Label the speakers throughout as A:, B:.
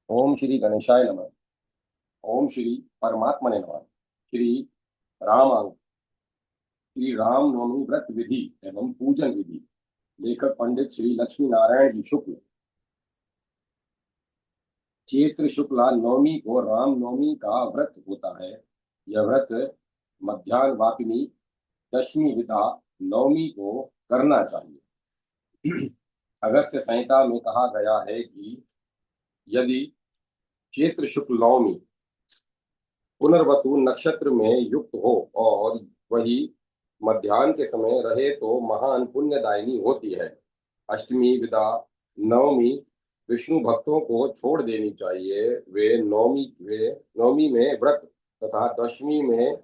A: ओम श्री गणेशाय नमः। ओम श्री परमात्मने नमः। श्री रामांग श्री राम नवमी व्रत विधि एवं पूजन विधि। लेखक पंडित श्री लक्ष्मी नारायण जी शुक्ल। चैत्र शुक्ला नवमी को राम नवमी का व्रत होता है। यह व्रत मध्यान्ह वापिनी दशमी विदा नवमी को करना चाहिए। अगस्त्य संहिता में कहा गया है कि यदि चैत्र शुक्ल नवमी पुनर्वसु नक्षत्र में युक्त हो और वही मध्याह्न के समय रहे तो महान पुण्यदायिनी होती है। अष्टमी विदा नवमी विष्णु भक्तों को छोड़ देनी चाहिए। वे नवमी में व्रत तथा दशमी में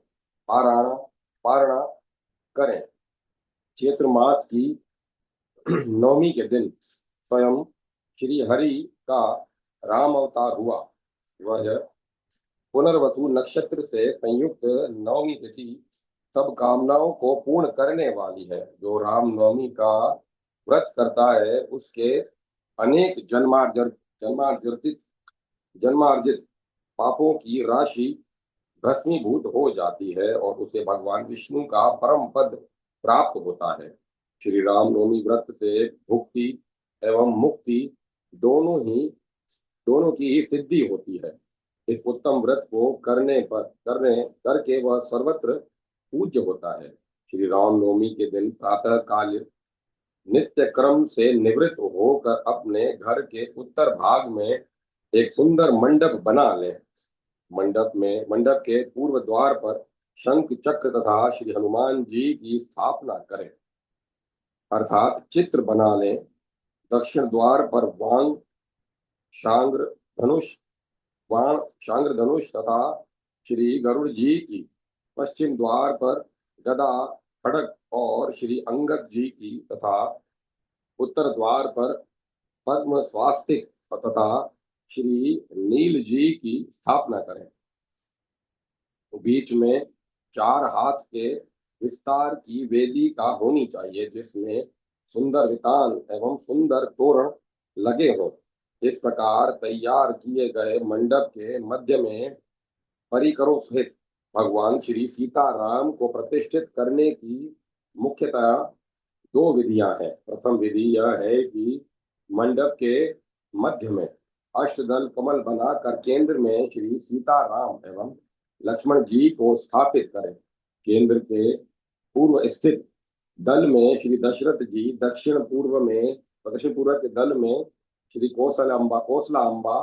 A: पारायण पारणा करें। चैत्र मास की नवमी के दिन स्वयं श्री हरि का राम अवतार हुआ। वह पुनर्वसु नक्षत्र से संयुक्त नवमी तिथि सब कामनाओं को पूर्ण करने वाली है। जो राम नवमी का व्रत करता है उसके अनेक जन्मार्जित जन्मार्जित पापों की राशि भस्मीभूत हो जाती है और उसे भगवान विष्णु का परम पद प्राप्त होता है। श्री राम नवमी व्रत से भुक्ति एवं मुक्ति दोनों ही दोनों की ही सिद्धि होती है। इस उत्तम व्रत को करने करके वह सर्वत्र पूज्य होता है। श्री राम नवमी के दिन प्रातः काल नित्य क्रम से निवृत्त होकर अपने घर के उत्तर भाग में एक सुंदर मंडप बना ले। मंडप के पूर्व द्वार पर शंख चक्र तथा श्री हनुमान जी की स्थापना करें, अर्थात चित्र बना लें। दक्षिण द्वार पर शांग्र धनुष बाण शांग्र धनुष तथा श्री गरुड़ जी की, पश्चिम द्वार पर गदा खड़ग और श्री अंगद जी की तथा उत्तर द्वार पर पद्म स्वास्तिक तथा श्री नील जी की स्थापना करें। बीच में 4 हाथ के विस्तार की वेदी का होनी चाहिए जिसमें सुंदर वितान एवं सुंदर तोरण लगे हों। इस प्रकार तैयार किए गए मंडप के मध्य में परिकरों सहित भगवान श्री सीताराम को प्रतिष्ठित करने की मुख्यतः 2 विधियां हैं। प्रथम विधि यह है कि मंडप के मध्य में अष्टदल कमल बनाकर केंद्र में श्री सीताराम एवं लक्ष्मण जी को स्थापित करें। केंद्र के पूर्व स्थित दल में श्री दशरथ जी, दक्षिण पूर्व के दल में श्री कौशला अम्बा,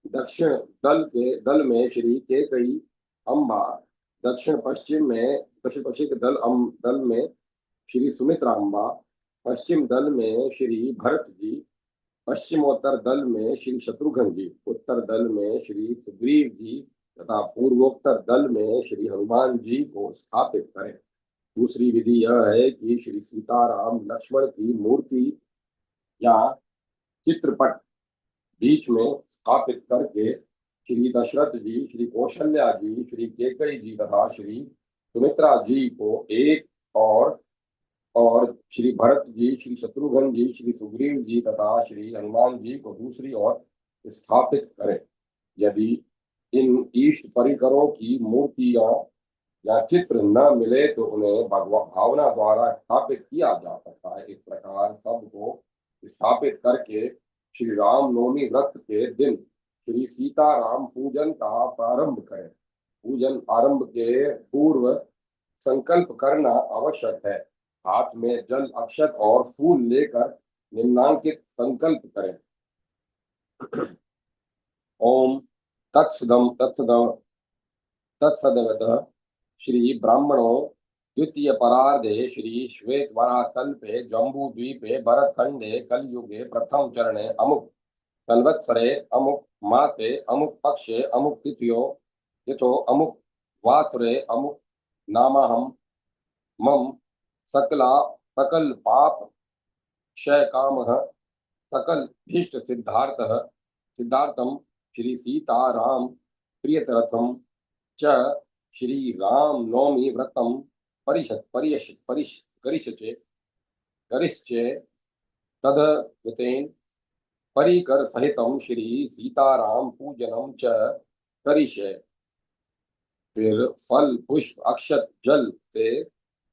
A: दक्षिण पश्चिम में श्री केकई अम्बा, दक्षिण पश्चिम के दल में श्री सुमित्रा अम्बा, पश्चिम दल में श्री भरत जी, पश्चिमोत्तर दल में श्री शत्रुघ्न जी, उत्तर दल में श्री सुग्रीव जी तथा पूर्वोत्तर दल में श्री हनुमान जी को स्थापित करें। दूसरी विधि यह है कि श्री सीताराम लक्ष्मण की मूर्ति या चित्रपट बीच में स्थापित करके श्री दशरथ जी, श्री कौशल्या जी, श्री केकई जी तथा श्री सुमित्रा जी को एक और श्री भरत जी, श्री शत्रुघ्न जी, श्री सुग्रीव जी तथा श्री हनुमान जी को दूसरी ओर स्थापित करें। यदि इन इष्ट परिकरों की मूर्तियां या चित्र न मिले तो उन्हें भावना द्वारा स्थापित किया जा सकता है। इस प्रकार सबको स्थापित करके श्री राम नवमी व्रत के दिन श्री सीताराम पूजन का प्रारंभ करें। पूजन आरंभ के पूर्व संकल्प करना आवश्यक है। हाथ में जल, अक्षत और फूल लेकर निम्नांकित संकल्प करें। ओम तत्सदम तत्सदम तत्सदवतः श्री ब्राह्मणों द्वितीय परार्धे श्री श्वेत वराहकल्पे जम्बू द्वीपे भरतखंडे कलयुगे प्रथम चरणे अमुक संवत्सरे अमुक मासे अमुक पक्षे अमुक तिथो अमुक वासरे अमुक नामहम मम सकल पाप क्षय काम सकल भीष्ट सिद्धार्थम श्री सीताराम प्रियतरथम च श्री राम नवमी व्रतम परिषद परियश परिश करिष्ये करिष्ये तद परिकर सहितम श्री सीताराम पूजनम च करिष्ये। फिर फल पुष्प अक्षत जल से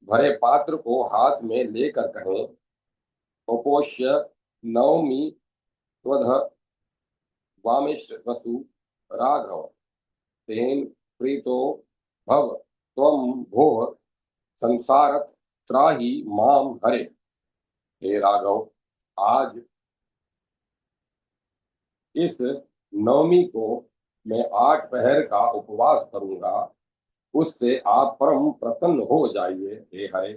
A: भरे पात्र को हाथ में लेकर कहें, उपोष्य नवमी त्वध वामिष्ट वसु राघव तेन प्रीतो भव त्वं भोः संसारत त्राहि माम हरे। हे राघव, आज इस नवमी को मैं 8 पहर का उपवास करूंगा, उससे आप परम प्रसन्न हो जाइए। हे हरे,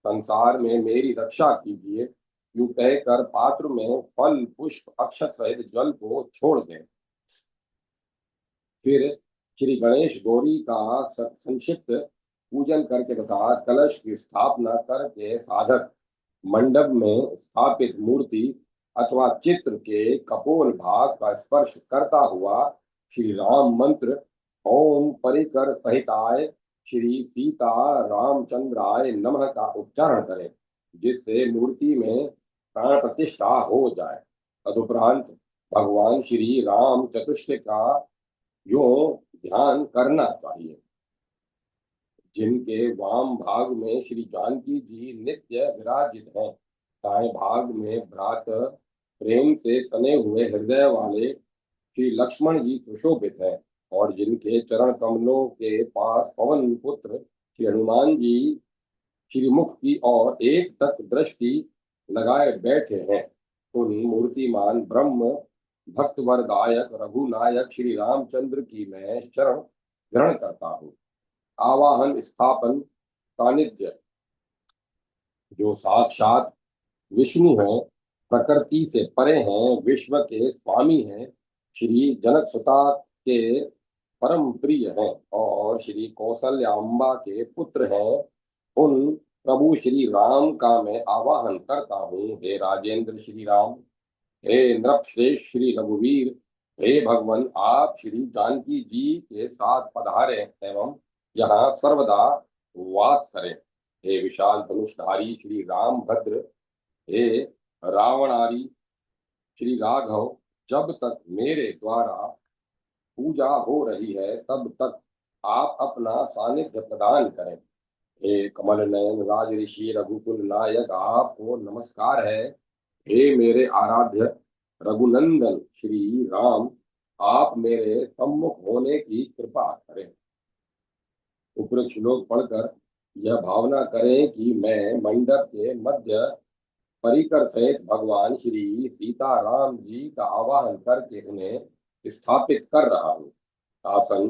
A: संसार में मेरी रक्षा कीजिए। यूं कहकर पात्र में फल पुष्प अक्षत सहित जल को छोड़ दें। फिर श्री गणेश गौरी का संक्षिप्त पूजन करके तथा कलश की स्थापना करके साधक मंडप में स्थापित मूर्ति अथवा चित्र के कपोल भाग का स्पर्श करता हुआ श्री राम मंत्र ओम परिकर सहिताय श्री सीता रामचंद्राय नमः का उच्चारण करें, जिससे मूर्ति में प्राण प्रतिष्ठा हो जाए। तदुपरांत भगवान श्री राम चतुष्टय का यूं ध्यान करना चाहिए। जिनके वाम भाग में श्री जानकी जी नित्य विराजित हैं, दाएं भाग में भ्रात प्रेम से सने हुए हृदय वाले श्री लक्ष्मण जी सुशोभित हैं, और जिनके चरण कमलों के पास पवन पुत्र श्री हनुमान जी श्री मुख की ओर एक तक दृष्टि लगाए बैठे हैं, उन मूर्तिमान ब्रह्म भक्त वरदायक रघुनायक श्री रामचंद्र की मैं शरण ग्रहण करता हूँ। आवाहन स्थापन सानिध्य जो साक्षात विष्णु हैं, प्रकृति से परे हैं, विश्व के स्वामी हैं, श्री जनक सुता के परम प्रिय हैं और श्री कौशल्याम्बा के पुत्र हैं, उन प्रभु श्री राम का मैं आवाहन करता हूँ। हे राजेंद्र श्री राम, हे नृपश्रेष्ठ श्री रघुवीर, हे भगवान, आप श्री जानकी जी के साथ पधारे एवं यहाँ सर्वदा वास करें। हे विशाल धनुषधारी श्री राम भद्र, हे रावणारी श्री राघव, जब तक मेरे द्वारा पूजा हो रही है तब तक आप अपना सानिध्य प्रदान करें। हे कमल नयन राज ऋषि रघुकुल नायक, आपको नमस्कार है। हे मेरे आराध्य रघुनंदन श्री राम, आप मेरे सम्मुख होने की कृपा करें। उपरोक्त श्लोक पढ़कर यह भावना करें कि मैं मंडप के मध्य परिकर सहित भगवान श्री सीताराम जी का आवाहन करके उन्हें स्थापित कर रहा हूँ। आसन,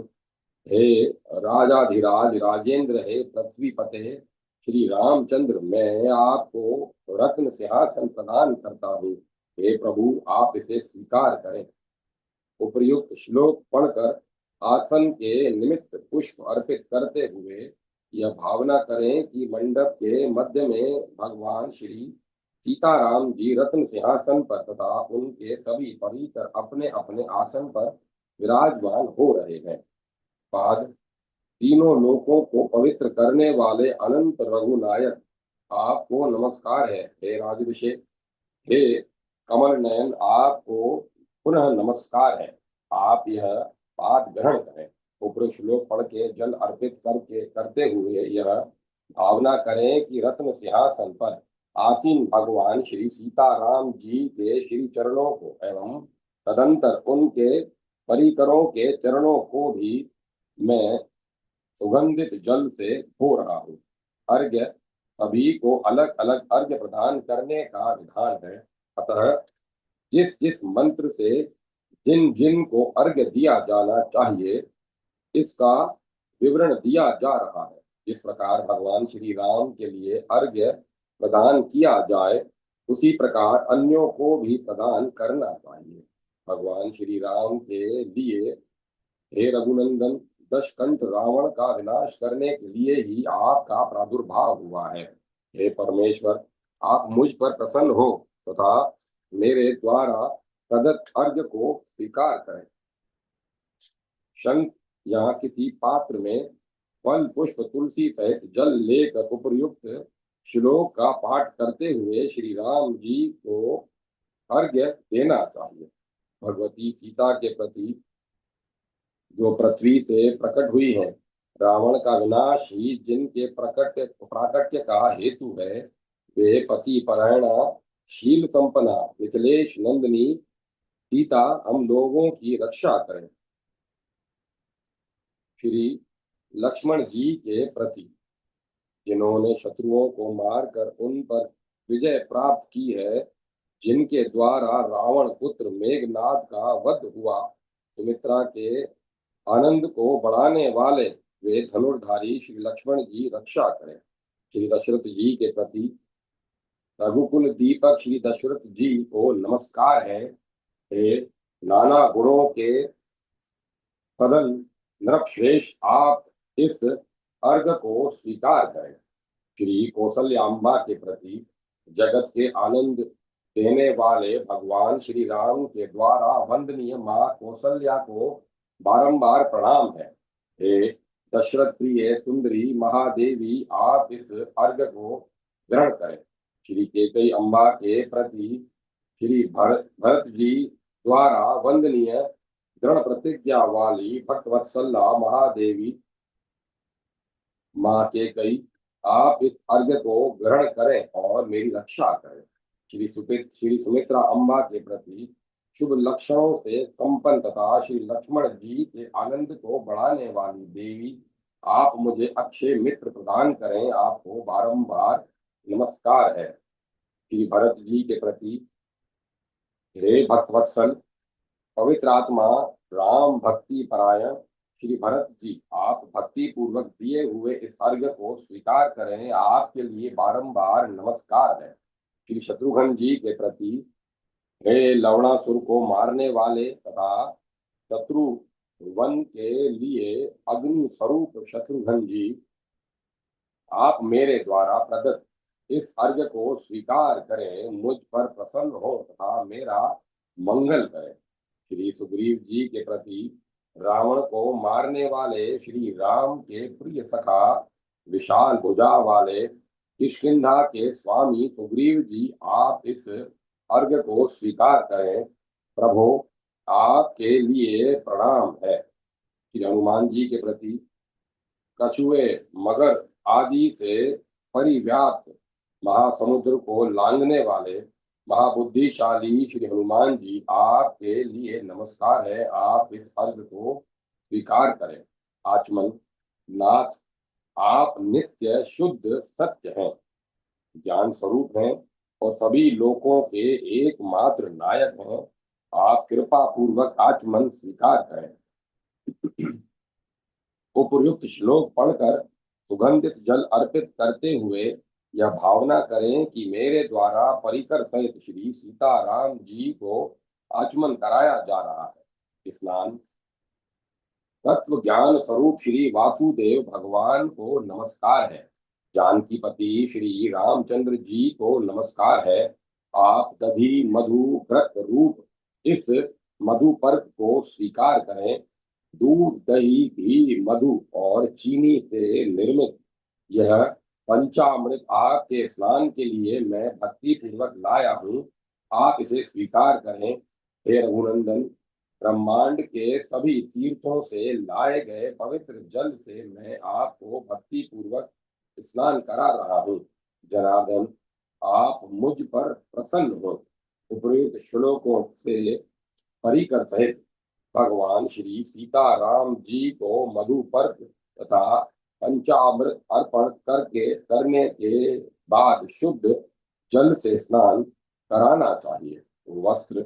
A: हे राजाधिराज राजेंद्र, हे पृथ्वी पते श्री रामचंद्र, मैं आपको रत्न सिंहासन प्रदान करता हूँ। हे प्रभु, आप इसे स्वीकार करें। उपर्युक्त श्लोक पढ़कर आसन के निमित्त पुष्प अर्पित करते हुए यह भावना करें कि मंडप के मध्य में भगवान श्री सीताराम जी रत्न सिंहासन पर तथा उनके सभी परिकर अपने अपने आसन पर विराजमान हो रहे हैं। बाद, तीनों लोकों को पवित्र करने वाले अनंत रघुनायक, आपको नमस्कार है। हे राजऋषि, हे कमल नयन, आपको पुनः नमस्कार है। आप यह बात ग्रहण करें। उपरोक्त श्लोक पढ़ के जल अर्पित करके करते हुए यह भावना करें कि रत्न सिंहासन पर आसीन भगवान श्री सीताराम जी के श्री चरणों को एवं तदंतर उनके परिकरों के चरणों को भी मैं सुगंधित जल से धो रहा हूँ। अर्घ्य, सभी को अलग अलग अर्घ्य प्रदान करने का विधान है, अतः जिस जिस मंत्र से जिन जिन को अर्घ्य दिया जाना चाहिए इसका विवरण दिया जा रहा है। जिस प्रकार भगवान श्री राम के लिए अर्घ्य प्रदान किया जाए, उसी प्रकार अन्यों को भी प्रदान करना चाहिए। भगवान श्री राम के लिए, हे रघुनंदन, दशकंठ रावण का विनाश करने के लिए ही आपका प्रादुर्भाव हुआ है। हे परमेश्वर, आप मुझ पर प्रसन्न हो तथा मेरे द्वारा प्रदत्त अर्घ्य को स्वीकार करें। शंख या किसी पात्र में फल पुष्प तुलसी सहित जल लेकर उपर्युक्त श्लोक का पाठ करते हुए श्री राम जी को अर्घ्य देना चाहिए। भगवती सीता के प्रति जो पृथ्वी से प्रकट हुई है, रावण का विनाश ही जिनके प्रकट प्राकट्य का हेतु है, वे पति परायणा शील संपन्ना मिथिलेश नंदिनी सीता हम लोगों की रक्षा करें। श्री लक्ष्मण जी के प्रति, जिन्होंने शत्रुओं को मारकर उन पर विजय प्राप्त की है, जिनके द्वारा रावण पुत्र मेघनाद का वध हुआ, सुमित्रा के आनंद को बढ़ाने वाले वे धनुर्धारी श्री लक्ष्मण जी रक्षा करें। श्री दशरथ जी के प्रति, रघुकुल दीपक श्री दशरथ जी को नमस्कार है। हे नाना गुणों के सदन नृपश्रेष्ठ, आप इस अर्घ को स्वीकार करें। श्री कौसल्याम्बा के प्रति, जगत के आनंद देने वाले भगवान श्री राम के द्वारा वंदनीय माँ कौसल्या को बारंबार प्रणाम है। हे दशरथ प्रिय सुंदरी महादेवी, आप इस अर्घ को ग्रहण करें। श्री केकई अम्बा के प्रति, श्री भरत जी द्वारा वंदनीय दृढ़ प्रतिज्ञा वाली भक्तवत्सला महादेवी माँ केकई, आप इस अर्घ्य को ग्रहण करें और मेरी रक्षा करें। श्री सुमित्रा अम्बा के प्रति, शुभ लक्षणों से संपन्न तथा श्री लक्ष्मण जी के आनंद को बढ़ाने वाली देवी, आप मुझे अक्षय मित्र प्रदान करें, आपको बारंबार नमस्कार है। श्री भरत जी के प्रति, हे भक्तवत्सल पवित्र आत्मा राम भक्ति परायण श्री भरत जी, आप भक्ति पूर्वक दिए हुए इस अर्घ्य को स्वीकार करें, आपके लिए बारंबार नमस्कार है। श्री शत्रुघ्न जी के प्रति, हे लवणासुर को मारने वाले तथा शत्रु वन के लिए अग्नि स्वरूप शत्रुघ्न जी, आप मेरे द्वारा प्रदत्त इस अर्घ्य को स्वीकार करें, मुझ पर प्रसन्न हो तथा मेरा मंगल करें। श्री सुग्रीव जी के प्रति, रावण को मारने वाले श्री राम के प्रिय सखा विशाल भुजा वाले किष्किंधा के स्वामी सुग्रीव जी, आप इस अर्घ्य को स्वीकार करें। प्रभु, आपके लिए प्रणाम है। श्री हनुमान जी के प्रति, कछुए मगर आदि से परिव्याप्त महासमुद्र को लांघने वाले महाबुद्धिशाली श्री हनुमान जी, आपके लिए नमस्कार है, आप इस अर्घ को स्वीकार करें। आचमन नाथ, आप नित्य शुद्ध सत्य हैं, ज्ञान स्वरूप हैं और सभी लोकों के एकमात्र नायक हैं, आप कृपा पूर्वक आचमन स्वीकार करें। उपयुक्त श्लोक पढ़कर सुगंधित जल अर्पित करते हुए यह भावना करें कि मेरे द्वारा परिकर सहित श्री सीताराम जी को आचमन कराया जा रहा है। स्नान। तत्व ज्ञान स्वरूप श्री वासुदेव भगवान को नमस्कार है। जानकी पति श्री रामचंद्र जी को नमस्कार है। आप दधि मधु व्रत रूप इस मधु पर्क को स्वीकार करें। दूध दही घी मधु और चीनी से निर्मित यह पंचामृत आपके स्नान के लिए मैं भक्ति पूर्वक लाया हूँ, आप इसे स्वीकार करें। हे रघुनंदन, ब्रह्मांड के सभी तीर्थों से लाए गए पवित्र जल से मैं आपको भक्ति पूर्वक स्नान करा रहा हूँ। जनार्दन, आप मुझ पर प्रसन्न हो। उपयुक्त श्लोकों से परिकर सहित भगवान श्री सीताराम जी को मधु पर्क तथा पंचामृत अर्पण करने के बाद शुद्ध जल से स्नान कराना चाहिए। वस्त्र।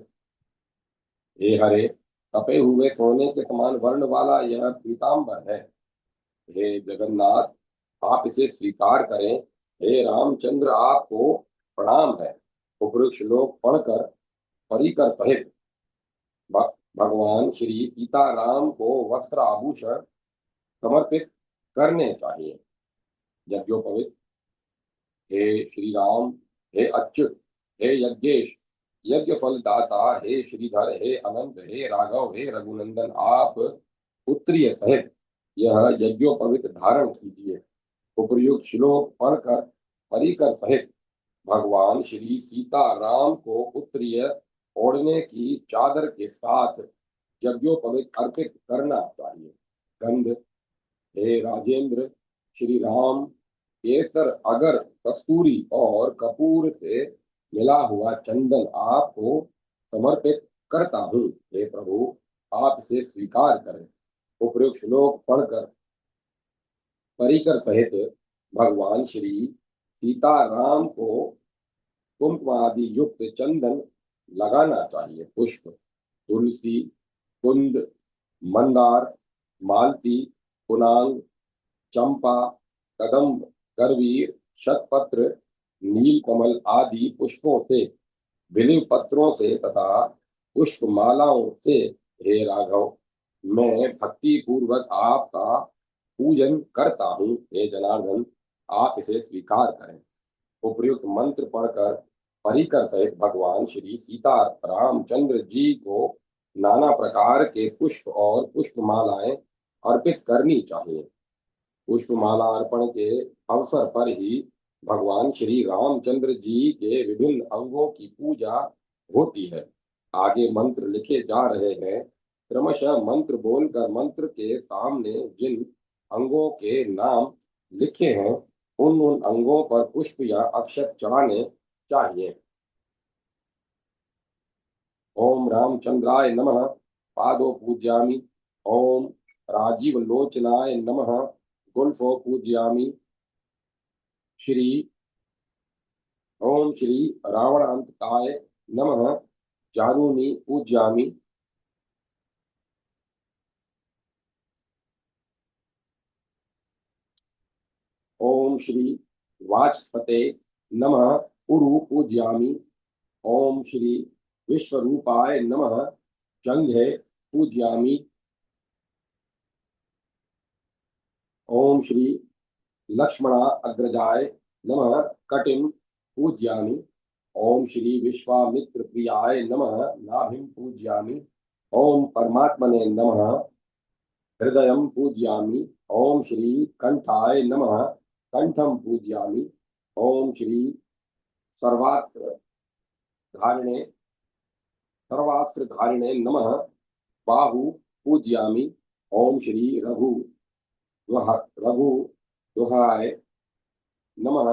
A: हे हरे, तपे हुए सोने के समान वर्ण वाला यह पीताम्बर है। हे जगन्नाथ, आप इसे स्वीकार करें। हे रामचंद्र, आपको प्रणाम है। उपयुक्त श्लोक पढ़कर परिकर सहित भगवान श्री सीताराम को वस्त्र आभूषण समर्पित करने चाहिए। यज्ञोपवीत। हे श्री राम, हे अच्युत, हे यज्ञेश, यज्ञ फलदाता, हे श्रीधर, हे अनंत, हे राघव, हे रघुनंदन, आप पुत्रिय सहित यह यज्ञोपवीत धारण कीजिए। उपयुक्त श्लोक पढ़कर परिकर सहित भगवान श्री सीताराम को पुत्रिय ओढ़ने की चादर के साथ यज्ञोपवीत अर्पित करना चाहिए। गंध, हे राजेंद्र, श्री राम, केसर, अगर, कस्तूरी और कपूर से मिला हुआ चंदन आपको समर्पित करता हूँ। हे प्रभु, आप इसे स्वीकार करें। उपयुक्त श्लोक पढ़कर परिकर सहित भगवान श्री सीताराम को कुंकुमादि युक्त चंदन लगाना चाहिए। पुष्प, तुलसी, कुंद, मंदार, मालती, कुनांग, चंपा, कदम्ब, करवीर, शतपत्र, नीलकमल आदि पुष्पों से, बिल्व पत्रों से तथा पुष्प मालाओं से हे राघव, मैं भक्ति पूर्वक आपका पूजन करता हूँ। हे जनार्दन, आप इसे स्वीकार करें। उपयुक्त मंत्र पढ़कर परिकर सहित भगवान श्री सीता रामचंद्र जी को नाना प्रकार के पुष्प और पुष्पमालाएं अर्पित करनी चाहिए। पुष्पमाला अर्पण के अवसर पर ही भगवान श्री रामचंद्र जी के विभिन्न अंगों की पूजा होती है। आगे मंत्र लिखे जा रहे हैं। क्रमशः मंत्र बोलकर मंत्र के सामने जिन अंगों के नाम लिखे हैं उन उन अंगों पर पुष्प या अक्षत चढ़ाने चाहिए। ओम रामचंद्राय नमः, पादो पूज्यामि। ओम राजीव लोचनाय नमः, गुल्फो पूज्यामि। श्री ओम श्री रावणांतकाय नमः, चारूनि पूज्यामि। ओम श्री वाचस्पते नमः, उरु पूज्यामि। ओम श्री विश्वरूपाय नमः, जंघे पूज्यामि। ओम श्री लक्ष्मणा अग्रजाय नमः, कटिम पूज्यामि। ओम श्री विश्वामित्र प्रियाय नमः, नाभिम पूज्यामि। ओम परमात्मने नमः, हृदयं पूज्यामि। ओम श्री कंठाय नमः, कंठम पूज्यामि। ओम श्री सर्वास्त्र धारिणे सर्वास्त्र धारिणे नमः, बाहु पूज्यामि। ओम श्री रघु दुहाय नमः,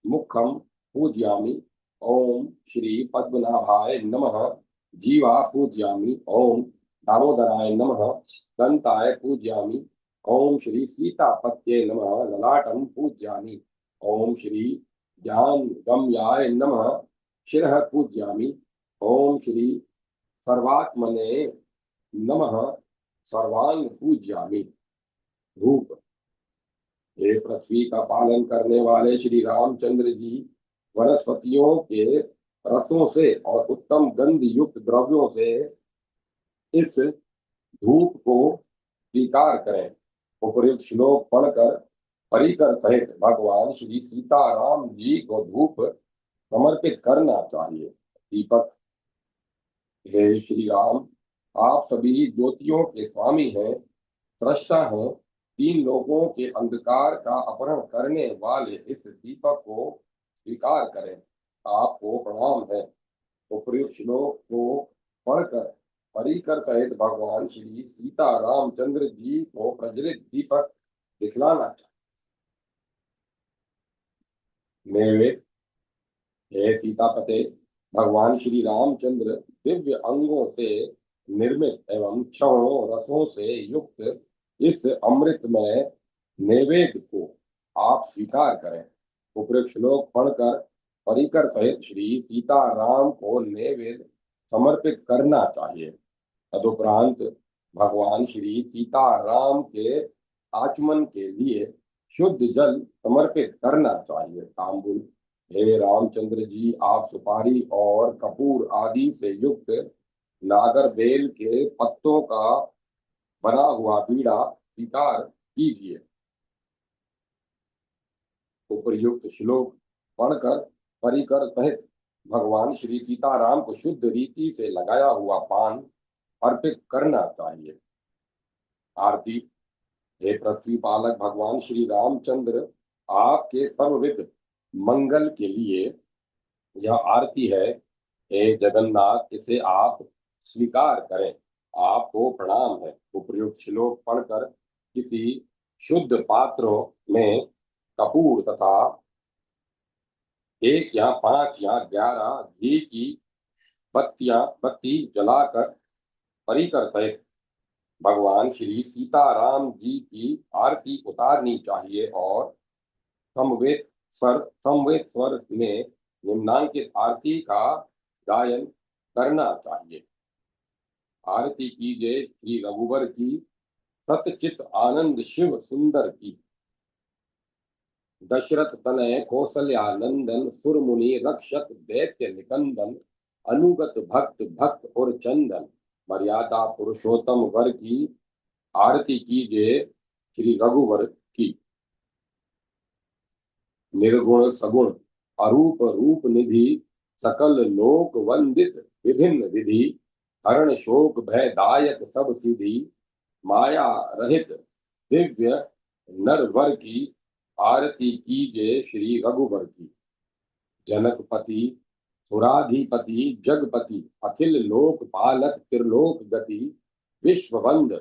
A: मुखम पूज्यामि। ओम श्री पद्मनाभाय नमः, जीवा पूज्यामि। ओम दामोदराय नमः, दंताय पूज्यामि। ओम श्री सीतापत्ये नमः, ललाटम पूज्यामि। ओम श्री ज्ञान गम्याय नमः, शिरः पूज्यामि। ओम श्री सर्वात्मने नमः, सर्वांग पूज्यामि। धूप, हे पृथ्वी का पालन करने वाले श्री रामचंद्र जी, वनस्पतियों के रसों से और उत्तम गंध युक्त द्रव्यों से इस धूप को स्वीकार करें। उपयुक्त श्लोक पढ़कर परिकर सहित भगवान श्री सीताराम जी को धूप समर्पित करना चाहिए। दीपक, हे श्री राम, आप सभी ज्योतियों के स्वामी हैं, सृष्टा हैं। तीन लोगों के अंधकार का अपहरण करने वाले इस दीपक को स्वीकार करें। आपको प्रणाम है। उपयुक्त श्लोक को पढ़कर परिकर सहित भगवान श्री सीता रामचंद्र जी को प्रज्वलित दीपक दिखलाना चाहिए। नैवेद्य, हे सीतापते, भगवान श्री रामचंद्र दिव्य अंगों से निर्मित एवं छहों रसों से युक्त इस अमृतमय नैवेद्य को आप स्वीकार करें। उपयुक्त श्लोक पढ़कर परिकर सहित श्री सीताराम को नैवेद्य समर्पित करना चाहिए। तदुपरांत भगवान श्री सीताराम के आचमन के लिए शुद्ध जल समर्पित करना चाहिए। तांबुल, हे रामचंद्र जी, आप सुपारी और कपूर आदि से युक्त नागर बेल के पत्तों का बना हुआ बीड़ा स्वीकार कीजिए। उपर्युक्त श्लोक पढ़कर परिकर सहित भगवान श्री सीताराम को शुद्ध रीति से लगाया हुआ पान अर्पित करना चाहिए। आरती, हे पृथ्वी पालक भगवान श्री रामचंद्र, आपके सर्वविध मंगल के लिए यह आरती है। हे जगन्नाथ, इसे आप स्वीकार करें। आपको प्रणाम है। उपर्युक्त श्लोक पढ़कर किसी शुद्ध पात्रों में कपूर तथा 1 या 5 या 11 घी की बत्ती जलाकर परिकर सहित भगवान श्री सीताराम जी की आरती उतारनी चाहिए और समवेत स्वर में निम्नांकित आरती का गायन करना चाहिए। आरती कीजिए श्री रघुवर की, सतचित आनंद शिव सुंदर की, दशरथ तनय कौशल्यानंदन, सुर मुनि रक्षक दैत्य निकंदन, अनुगत भक्त भक्त और चंदन, मर्यादा पुरुषोत्तम वर की आरती कीजिए श्री रघुवर की। निर्गुण सगुण अरूप रूप निधि, सकल लोक वंदित विभिन्न विधि, हरण शोक भयदायक सब सिद्धि, माया रहित दिव्य नरवर की आरती कीजिए श्री रघुवर की। जनकपति सुराधिपति जगपति, अखिल लोक पालक त्रिलोक गति, विश्ववंद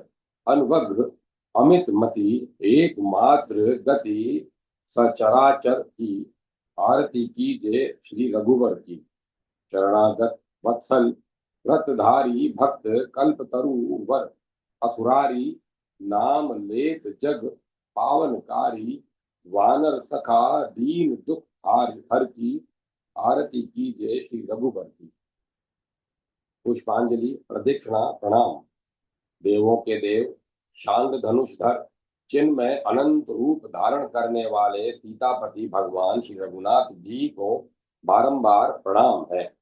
A: अनवघ अमित मति, एकमात्र गति सचराचर की आरती कीजिए श्री रघुवर की। शरणागत वत्सल व्रतधारी भक्त कल्पतरु वर, असुरारी नाम लेत जग पावनकारी, वानर सखा दीन दुख हर की आरती कीजिए श्री रघुवर की। पुष्पांजलि प्रदक्षिणा प्रणाम। देवों के देव, शांग धनुषधर, चिन्मय अनंत रूप धारण करने वाले सीतापति भगवान श्री रघुनाथ जी को बारंबार प्रणाम है।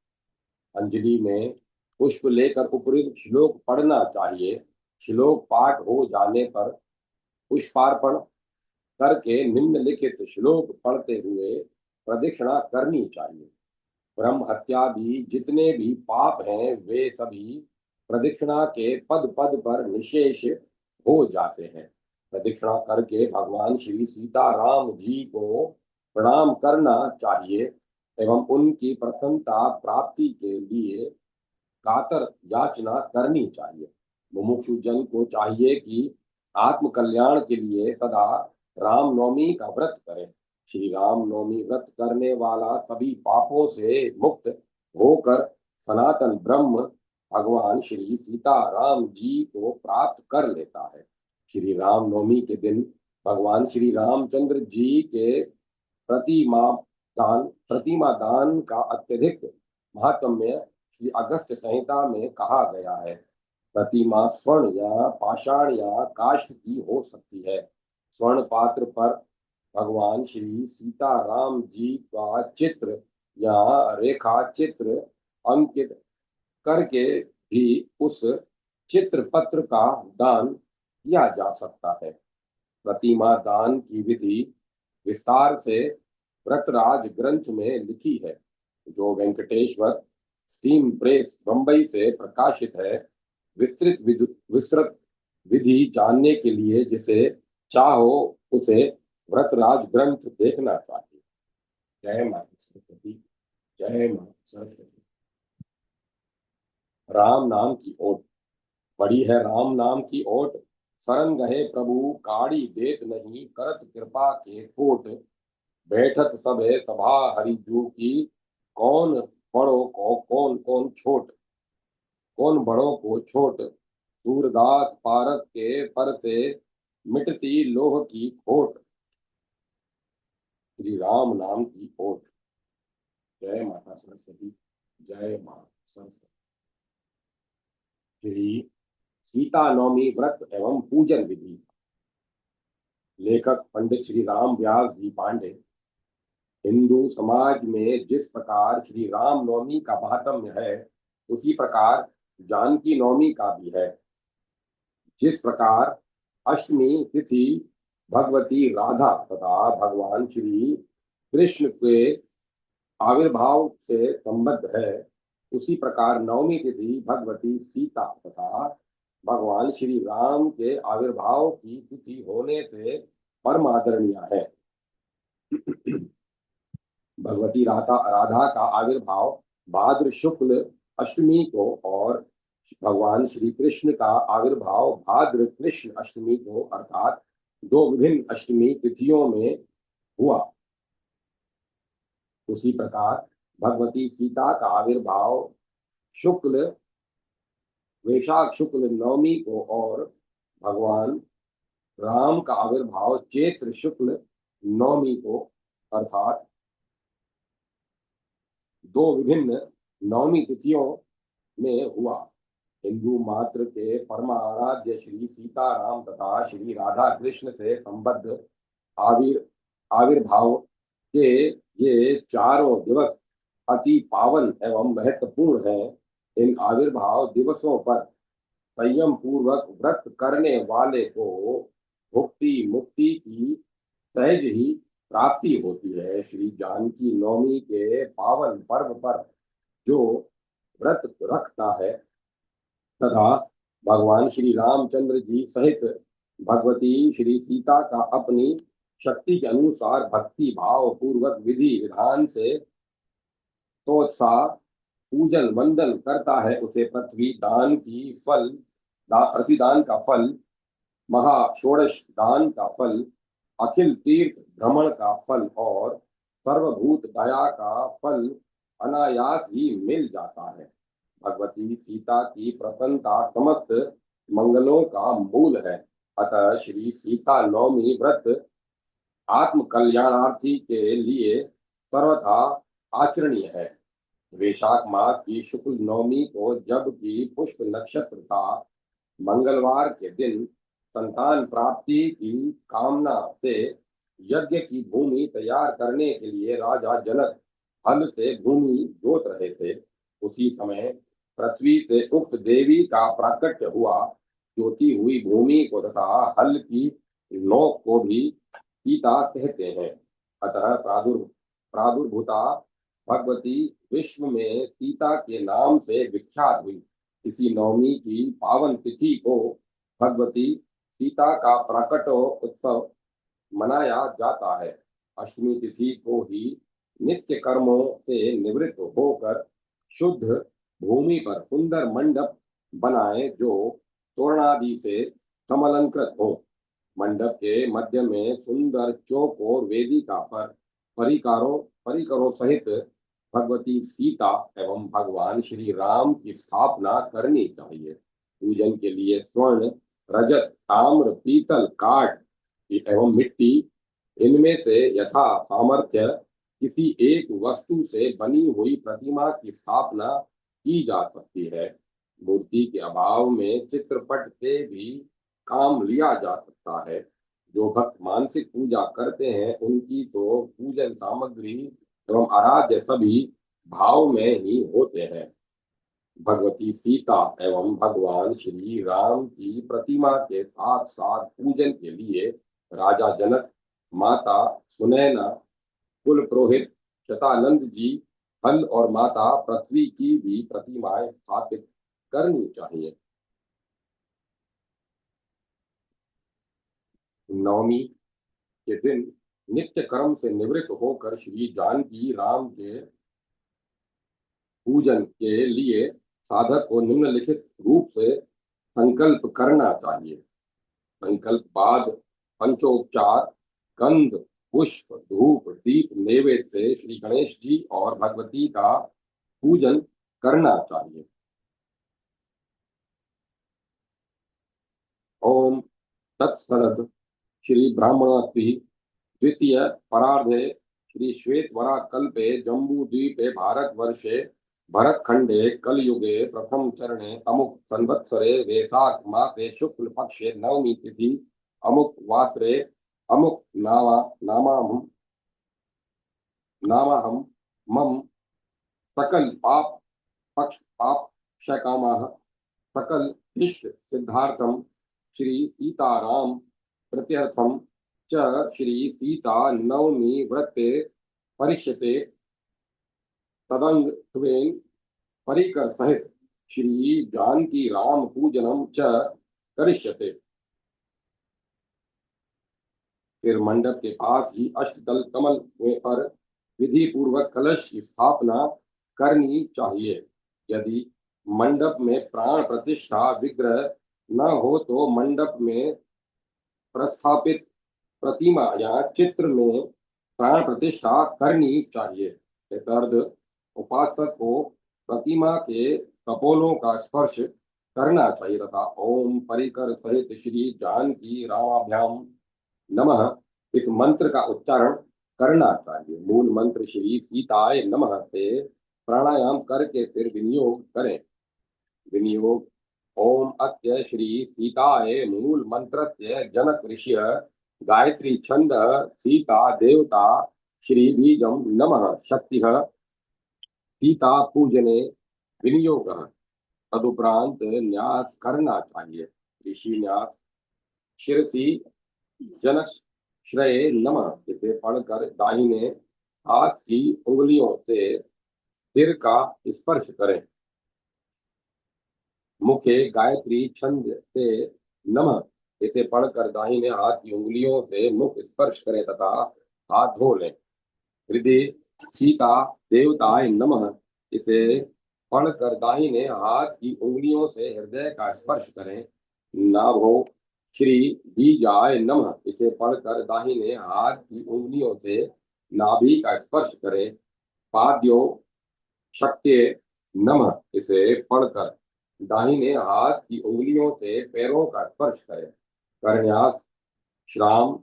A: अंजलि में पुष्प लेकर उपयुक्त श्लोक पढ़ना चाहिए। श्लोक पाठ हो जाने पर पुष्पार्पण करके निम्नलिखित श्लोक पढ़ते हुए प्रदक्षिणा करनी चाहिए। ब्रह्म हत्यादि जितने भी पाप हैं वे सभी प्रदक्षिणा के पद पद पर निशेष हो जाते हैं। प्रदक्षिणा करके भगवान श्री सीताराम जी को प्रणाम करना चाहिए एवं उनकी प्रसन्नता प्राप्ति के लिए कातर याचना करनी चाहिए। मुमुक्षु जन को चाहिए कि आत्म कल्याण के लिए सदा रामनवमी का व्रत करें। श्री रामनवमी व्रत करने वाला सभी पापों से मुक्त होकर सनातन ब्रह्म भगवान श्री सीताराम जी को प्राप्त कर लेता है। श्री रामनवमी के दिन भगवान श्री रामचंद्र जी के प्रतिमा दान का अत्यधिक महात्म्य श्री अगस्त संहिता में कहा गया है। प्रतिमा स्वर्ण या पाषाण या काष्ठ की हो सकती है। स्वर्ण पात्र पर भगवान श्री सीताराम जी का चित्र या रेखा चित्र अंकित करके भी उस चित्र पत्र का दान किया जा सकता है। प्रतिमा दान की विधि विस्तार से व्रतराज ग्रंथ में लिखी है, जो वेंकटेश्वर स्टीम प्रेस बंबई से प्रकाशित है। विस्तृत विधि जानने के लिए जिसे चाहो उसे व्रतराज ग्रंथ देखना चाहिए। जय माता सरस्वती, जय माता सरस्वती। राम नाम की ओट बड़ी है, राम नाम की ओट, शरण गहे प्रभु काड़ी देत नहीं, करत कृपा के कोट, बैठत सब है सभा हरिजू की, कौन बड़ो को कौन कौन छोट, कौन बड़ों को छोट, सूरदास पारस के पर से मिटती लोह की खोट, श्री राम नाम की ओट। जय माता सरस्वती, जय माता सरस्वती। श्री सीता नवमी व्रत एवं पूजन विधि। लेखक पंडित श्री राम व्यास जी पांडे। हिंदू समाज में जिस प्रकार श्री राम नवमी का महात्म्य है, उसी प्रकार जानकी नवमी का भी है। जिस प्रकार अष्टमी तिथि भगवती राधा तथा भगवान श्री कृष्ण के आविर्भाव से संबद्ध है, उसी प्रकार नवमी तिथि भगवती सीता तथा भगवान श्री राम के आविर्भाव की तिथि होने से परम आदरणीय है। भगवती राधा का आविर्भाव भाद्र शुक्ल अष्टमी को और भगवान श्री कृष्ण का आविर्भाव भाद्र कृष्ण अष्टमी को अर्थात दो विभिन्न अष्टमी तिथियों में हुआ। उसी प्रकार भगवती सीता का आविर्भाव शुक्ल वैशाख शुक्ल नवमी को और भगवान राम का आविर्भाव चैत्र शुक्ल नवमी को अर्थात दो विभिन्न नवमी तिथियों में हुआ। हिंदू मात्र के परमाराध्य श्री सीताराम तथा श्री राधा कृष्ण से संबद्ध आविर्भाव के ये चारों दिवस अति पावन एवं महत्वपूर्ण हैं। इन आविर्भाव दिवसों पर संयम पूर्वक व्रत करने वाले को भुक्ति मुक्ति की सहज ही प्राप्ति होती है। श्री जानकी नवमी के पावन पर्व पर जो व्रत रखता है तथा भगवान श्री रामचंद्र जी सहित भगवती श्री सीता का अपनी शक्ति के अनुसार भक्ति भाव पूर्वक विधि विधान से सोत्साह पूजन वंदन करता है, उसे पृथ्वी दान की फल प्रतिदान का फल, महाषोडश दान का फल, अखिल तीर्थ भ्रमण का फल और सर्वभूत दया का फल अनायास ही मिल जाता है। भगवती सीता की प्रसन्नता समस्त मंगलों का मूल है। अतः श्री सीता नवमी व्रत आत्म कल्याणार्थी के लिए सर्वथा आचरणीय है। वैशाख मास की शुक्ल नवमी को जबकि पुष्प नक्षत्र था, मंगलवार के दिन संतान प्राप्ति की कामना से यज्ञ की भूमि तैयार करने के लिए राजा जनक हल से भूमि जोत रहे थे। उसी समय पृथ्वी से उक्त देवी का प्राकट्य हुआ। जोती हुई भूमि को तथा हल की नोक को भी सीता कहते हैं। अतः प्रादुर्भूता भगवती विश्व में सीता के नाम से विख्यात हुई। इसी नवमी की पावन तिथि को भगवती सीता का प्रकट उत्सव मनाया जाता है। अष्टमी तिथि को ही नित्य कर्मों से निवृत्त होकर शुद्ध भूमि पर सुंदर मंडप बनाए जो तोरणादि से समलंकृत हो। मंडप के मध्य में सुंदर चौकोर वेदिका पर परिकरों सहित भगवती सीता एवं भगवान श्री राम की स्थापना करनी चाहिए। पूजन के लिए स्वर्ण रजत ताम्र पीतल काठ एवं मिट्टी इनमें से यथा सामर्थ्य किसी एक वस्तु से बनी हुई प्रतिमा की स्थापना की जा सकती है। मूर्ति के अभाव में चित्रपट से भी काम लिया जा सकता है। जो भक्त मानसिक पूजा करते हैं उनकी तो पूजन सामग्री एवं आराध्य सभी भाव में ही होते हैं। भगवती सीता एवं भगवान श्री राम की प्रतिमा के साथ साथ पूजन के लिए राजा जनक, माता सुनैना, कुल पुरोहित शतानंद जी, हल और माता पृथ्वी की भी प्रतिमाएं स्थापित करनी चाहिए। नवमी के दिन नित्य कर्म से निवृत्त होकर श्री जानकी राम के पूजन के लिए साधक को निम्नलिखित रूप से संकल्प करना चाहिए। संकल्प बाद पंचोपचार गंध पुष्प धूप दीप नैवेद्य से श्री गणेश जी और भगवती का पूजन करना चाहिए। ओम तत्सद श्री ब्राह्मणस्ति द्वितीय परार्धे श्री श्वेतवरा कल्पे जम्बू द्वीपे भारतवर्षे भरतखंडे कलयुगे प्रथम चरणे अमुक संवत्सरे वैशाख मासे शुक्ल पक्षे नवमी तिथि अमुक वासरे अमुक नामाहम मम सकल पाप पक्ष पाप क्षयकामः सकल इष्ट सिद्धार्थम श्री सीताराम प्रत्यर्थम च श्री सीता नवमी व्रते परिष्यते तदंग त्वेन परिकर सहित श्री जानकी राम पूजनम च करिष्यते। फिर मंडप के पास ही अष्टदल कमल पर विधि पूर्वक कलश की स्थापना करनी चाहिए। यदि मंडप में प्राण प्रतिष्ठा विग्रह न हो तो मंडप में प्रस्थापित प्रतिमा या चित्र में प्राण प्रतिष्ठा करनी चाहिए। तदर्थ उपासक को प्रतिमा के कपोलों का स्पर्श करना चाहिए तथा ओम परिकर सहित श्री जानकी रामाभ्याम नमः इस मंत्र का उच्चारण करना चाहिए। मूल मंत्र श्री सीताय नमः से प्राणायाम करके फिर विनियोग करें। विनियोग ओम अस्य श्री सीताय मूल मंत्रस्य जनक ऋषिय गायत्री छंद सीता देवता श्री बीजम नमः शक्ति सीता पूजने विनियोग। तदुपरांत न्यास करना चाहिए। ऋषि न्यास शिरसी जनक श्रेय नमः इसे पढ़कर दाहिने हाथ की उंगलियों से सिर का स्पर्श करें। मुखे गायत्री छंद से नमः इसे पढ़कर दाहिने हाथ की उंगलियों से मुख स्पर्श करें तथा हाथ धो लें। हृदय सीता देवताय नमः इसे पढ़कर दाहिने हाथ की उंगलियों से हृदय का स्पर्श करें। नाभो श्री बीजाय नमः इसे पढ़कर दाहिने हाथ की उंगलियों से नाभि का स्पर्श करें। पाद्यो शक्ति नमः इसे पढ़कर दाहिने हाथ की उंगलियों से पैरों का स्पर्श करें। करन्यास श्राम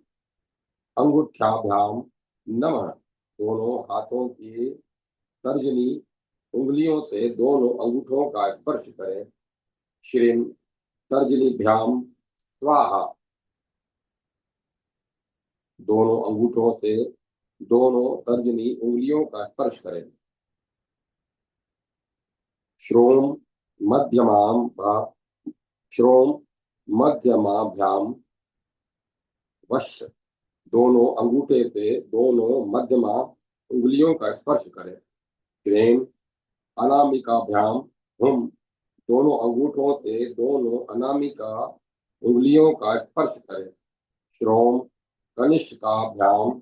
A: अंगुष्ठाभ्याम नमः दोनों हाथों की तर्जनी उंगलियों से दोनों अंगूठों का स्पर्श करें। श्रीम तर्जनीभ्याम स्वाहा दोनों अंगूठों से दोनों तर्जनी उंगलियों का स्पर्श करें। श्रोम मध्यमाम श्रोम मध्यमाभ्याम वश दोनों अंगूठे से दोनों मध्यमा उंगलियों का स्पर्श करें। प्रेम अनामिकाभ्याम हम दोनों अंगूठों से दोनों अनामिका उंगलियों का स्पर्श करें। श्रोम कनिष्ठिकाभ्याम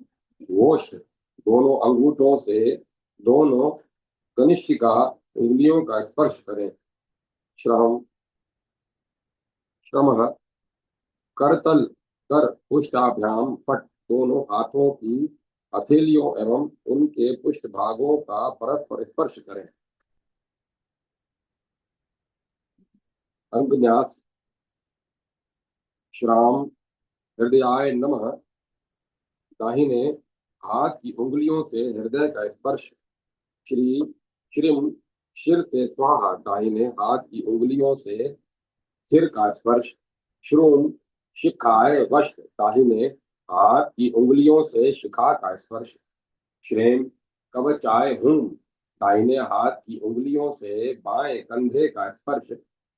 A: वोष्ठ दोनों अंगूठों से दोनों कनिष्ठिका उंगलियों का स्पर्श करें। श्रम श्रम करतल कर पुष्टाभ्याम फट दोनों हाथों की हथेलियों एवं उनके पुष्ट भागों का परस्पर स्पर्श करें। अंगन्यास श्राम हृदयाय नमः दाहिने हाथ की उंगलियों से हृदय का स्पर्श। श्री श्रीम शिर से स्वाहा दाहिने हाथ की उंगलियों से सिर का स्पर्श। श्रूम शिखाय वश दाहिने हाथ की उंगलियों से शिखा का स्पर्श। श्रेम कवचाय हूं दाहिने हाथ की उंगलियों से बाएं कंधे का स्पर्श।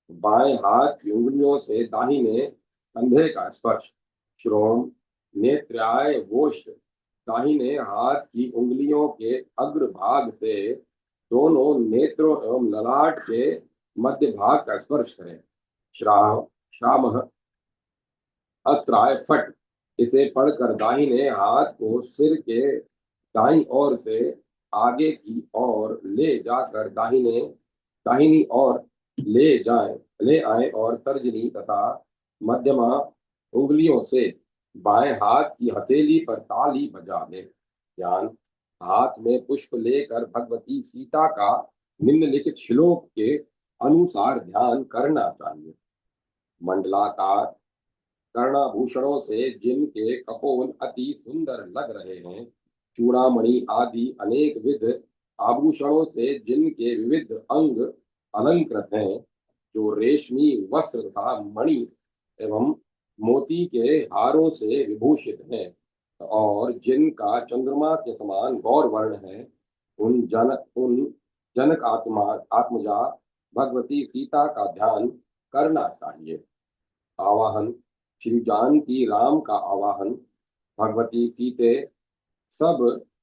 A: बाएं हाथ की उंगलियों से दाहिने कंधे का स्पर्श। श्रोम नेत्राय वोष्ठ दाहिने हाथ की उंगलियों के अग्र भाग से दोनों नेत्रों एवं ललाट के मध्य भाग का स्पर्श करें। श्राम श्राम अस्त्राय फट इसे पढ़कर दाहिने हाथ को सिर के दाईं ओर से आगे की ओर ले जाकर दाहिनी ओर ले आए और तर्जनी तथा मध्यमा उंगलियों से बाएं हाथ की हथेली पर ताली बजा ले। ध्यान हाथ में पुष्प लेकर भगवती सीता का निम्नलिखित श्लोक के अनुसार ध्यान करना चाहिए। मंडलाकार कर्णाभूषणों से जिनके कपोल अति सुंदर लग रहे हैं, चूड़ामणि आदि अनेक विध आभूषणों से जिनके विविध अंग अलंकृत हैं, जो रेशमी वस्त्र तथा मणि एवं मोती के हारों से विभूषित हैं और जिनका चंद्रमा के समान गौर वर्ण है, उन जनक आत्मजा भगवती सीता का ध्यान करना चाहिए। आवाहन श्री जानकी राम का आवाहन। भगवती सीते सब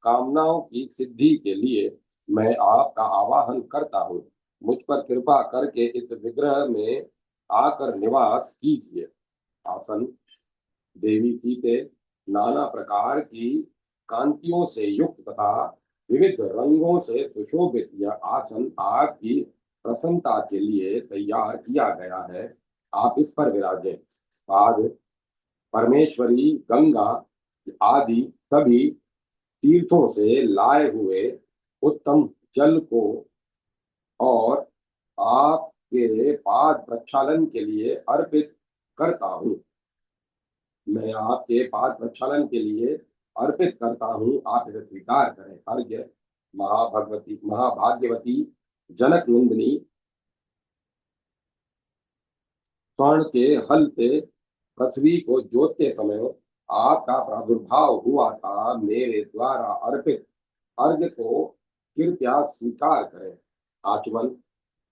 A: कामनाओं की सिद्धि के लिए मैं आपका आवाहन करता हूँ। मुझ पर कृपा करके इस विग्रह में आकर निवास कीजिए। आसन देवी सीते नाना प्रकार की कांतियों से युक्त तथा विविध रंगों से सुशोभित यह आसन आपकी प्रसन्नता के लिए तैयार किया गया है। आप इस पर विराजें। आज परमेश्वरी गंगा आदि सभी तीर्थों से लाए हुए उत्तम जल को और आपके पाद प्रक्षालन के लिए अर्पित करता हूँ। मैं आपके पाद प्रक्षालन के लिए अर्पित करता हूँ। आप इसे स्वीकार करें। अर्घ्य। महाभगवती महाभाग्यवती जनक नंदिनी स्वर्ण के हल से पृथ्वी को जोतते समय आपका प्रादुर्भाव हुआ था। मेरे द्वारा अर्पित अर्घ्य को कृपया स्वीकार करें। आचमन।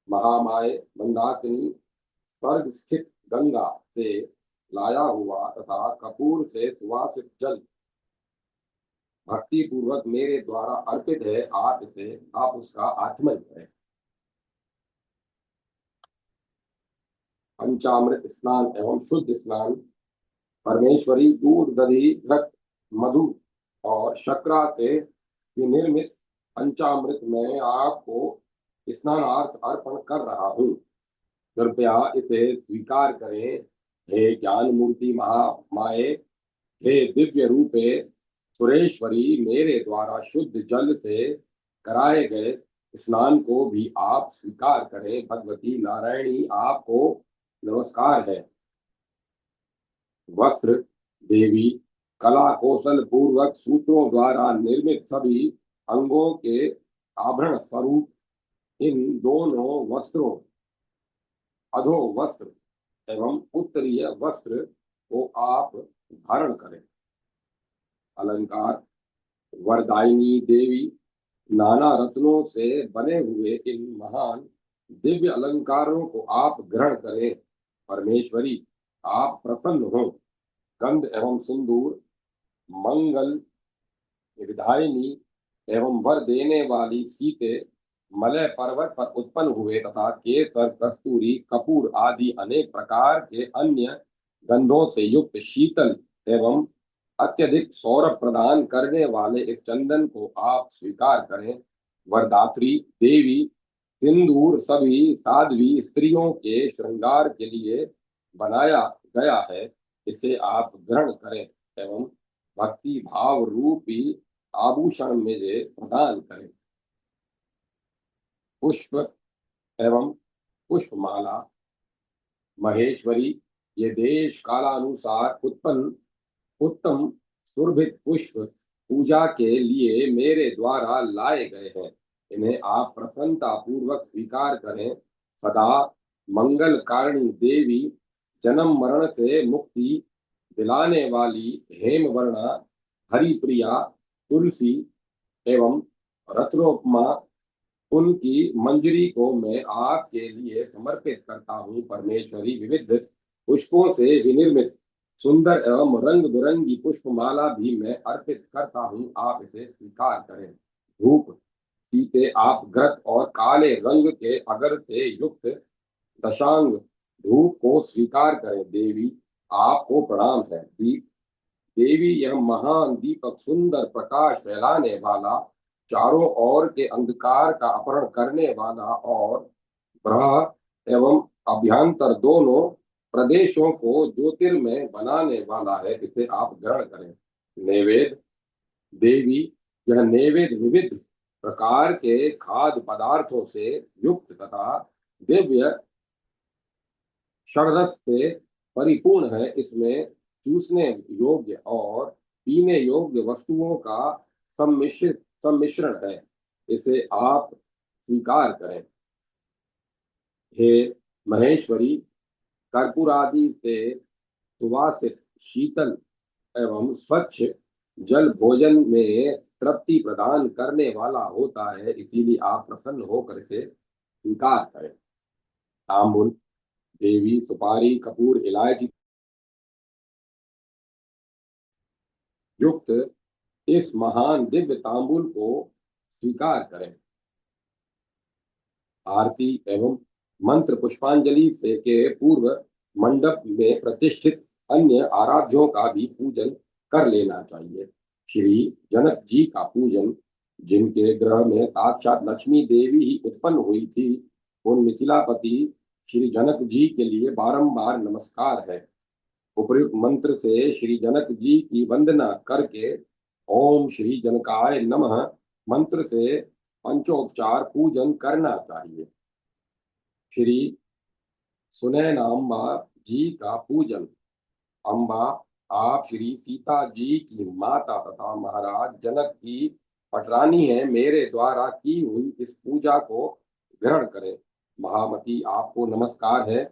A: महामाय मंदाकिनी स्वर्ग स्थित गंगा से लाया हुआ तथा कपूर से सुवासित जल भक्ति पूर्वक मेरे द्वारा अर्पित है। आप उसका आचमन करें। पंचामृत स्नान एवं शुद्ध स्नान। परमेश्वरी दूध दधि घृत मधु और शर्करा से विनिर्मित पंचामृत में आपको स्नानार्थ अर्पण कर रहा हूँ। कृपया इसे स्वीकार करें। हे ज्ञान मूर्ति महामाये, हे दिव्य रूपे सुरेश्वरी, मेरे द्वारा शुद्ध जल से कराए गए स्नान को भी आप स्वीकार करें। भगवती नारायणी आपको नमस्कार है। वस्त्र। देवी कला कौशल पूर्वक सूत्रों द्वारा निर्मित सभी अंगों के आभरण स्वरूप इन दोनों वस्त्रों अधो वस्त्र एवं उत्तरीय वस्त्र को आप धारण करें। अलंकार। वरदायिनी देवी, नाना रत्नों से बने हुए इन महान दिव्य अलंकारों को आप ग्रहण करें। परमेश्वरी आप प्रसन्न हो। गंध एवं सिंदूर मंगल विधायिनी एवं वर देने वाली सीते मलय पर्वत पर उत्पन्न हुए तथा केसर कस्तूरी कपूर आदि अनेक प्रकार के अन्य गंधों से युक्त शीतल एवं अत्यधिक सौरभ प्रदान करने वाले इस चंदन को आप स्वीकार करें। वरदात्री देवी, सिंदूर सभी साध्वी स्त्रियों के श्रृंगार के लिए बनाया गया है। इसे आप ग्रहण करें एवं भक्ति भाव रूपी आभूषण मुझे प्रदान करें। पुष्प एवं पुष्पमाला। महेश्वरी, ये देश कालानुसार उत्पन्न उत्तम सुरभित पुष्प पूजा के लिए मेरे द्वारा लाए गए हैं। इन्हें आप प्रसन्नता पूर्वक स्वीकार करें। सदा मंगल कारिणी देवी, जन्म मरण से मुक्ति दिलाने वाली हेमवर्णा हरिप्रिया तुलसी एवं रत्नोपमा, उनकी मंजरी को मैं आपके लिए समर्पित करता हूँ। परमेश्वरी, विविध पुष्पों से विनिर्मित सुंदर एवं रंग बिरंगी पुष्पमाला भी मैं अर्पित करता हूँ। आप इसे स्वीकार करें। धूप। सीते आप घृत और काले रंग के अगर से युक्त दशांग धूप को स्वीकार करें। देवी आपको प्रणाम है। दीप। देवी, यह महान दीपक सुंदर प्रकाश फैलाने वाला, चारों ओर के अंधकार का अपहरण करने वाला और बाह्य एवं अभ्यंतर दोनों प्रदेशों को ज्योतिर्मय बनाने वाला है। इसे आप ग्रहण करें। नैवेद्य। देवी, यह नैवेद्य विविध प्रकार के खाद्य पदार्थों से युक्त तथा दिव्य षड्रस से परिपूर्ण है। इसमें चूसने योग्य और पीने योग्य वस्तुओं का सम्मिश्रण है। इसे आप स्वीकार करें। हे महेश्वरी, कर्पूरादि से सुवासित शीतल एवं स्वच्छ जल भोजन में तृप्ति प्रदान करने वाला होता है। इसीलिए आप प्रसन्न होकर इसे स्वीकार करें। तांबुल। देवी, सुपारी कपूर इलायची युक्त इस महान दिव्य तांबुल को स्वीकार करें। आरती एवं मंत्र पुष्पांजलि से के पूर्व मंडप में प्रतिष्ठित अन्य आराध्यों का भी पूजन कर लेना चाहिए। श्री जनक जी का पूजन जिनके ग्रह में साक्षात लक्ष्मी देवी ही उत्पन्न हुई थी, उन मिथिलापति श्री जनक जी के लिए बारंबार नमस्कार है। उपर्युक्त मंत्र से श्री जनक जी की वंदना करके ओम श्री जनकाय नमः मंत्र से पंचोपचार पूजन करना चाहिए। श्री सुनैनाम्बा जी का पूजन। अम्बा, आप श्री सीता जी की माता तथा महाराज जनक की पटरानी है। मेरे द्वारा की हुई इस पूजा को ग्रहण करें। महामती, आपको नमस्कार है।